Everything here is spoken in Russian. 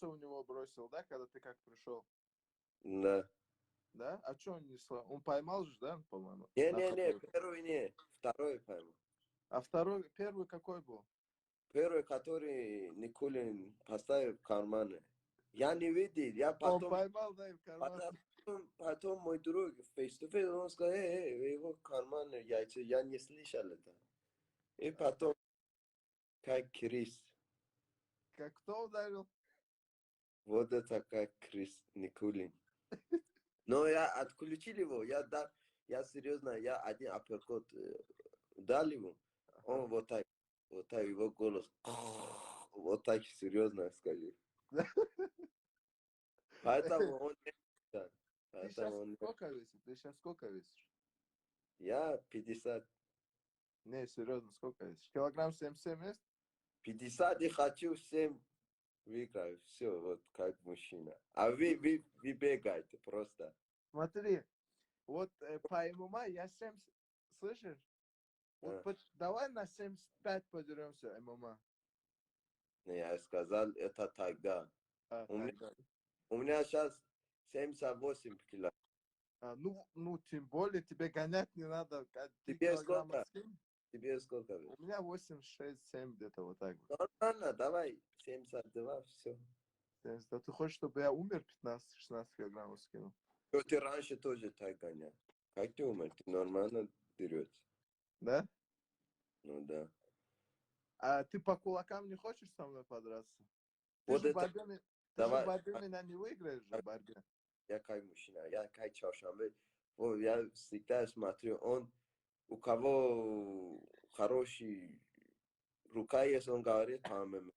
яйца у него бросил, да, когда ты как пришел? Да. Да? А что он не сломал? Он поймал же, да, по-моему? Не, первый не, второй поймал. А первый какой был? Первый, который Никулин поставил в карманы. Я не видел, я Он потом, поймал, да, и в карман. потом мой друг face-to-face, он сказал, его карманы яйца, я не слышал это. И потом, как Крис, Как кто ударил? вот это как Крис Никулин. Но я отключил его, я серьезно, я один апперкот дал ему, он вот так его голос, вот так серьезно скажи. Поэтому он не так. Ты сейчас Поэтому он... сколько весишь? Ты сейчас сколько весишь? Я 50. Не, серьезно, сколько весишь? Килограмм 77 есть? 50 и хочу 7 выиграть. Все, вот как мужчина. А вы бегаете просто. Смотри, вот по ММА я 70... Слышишь? Вот А. давай на 75 подеремся ММА. Не, я сказал это тогда. А, У меня, тогда. у меня сейчас 78 кило. Ну, тем более тебе гонять не надо. 3 Тебе килограмма сколько? скинь. Тебе сколько? У меня 86-7 где-то вот так вот. Нормально, давай 72, все. 70. А ты хочешь, чтобы я умер 15-16 килограммов скинул? Что ты раньше тоже так гонял? Как ты умер? Ты нормально дерется? Да? Ну да. А ты по кулакам не хочешь со мной подраться? Ты Вот же в это, борьбе, ты же в давай, борьбе меня не выиграешь же в борьбе. я как мужчина, я как чаршамбе. Вот я всегда смотрю, у кого хороший рука есть, он говорит, по ММА.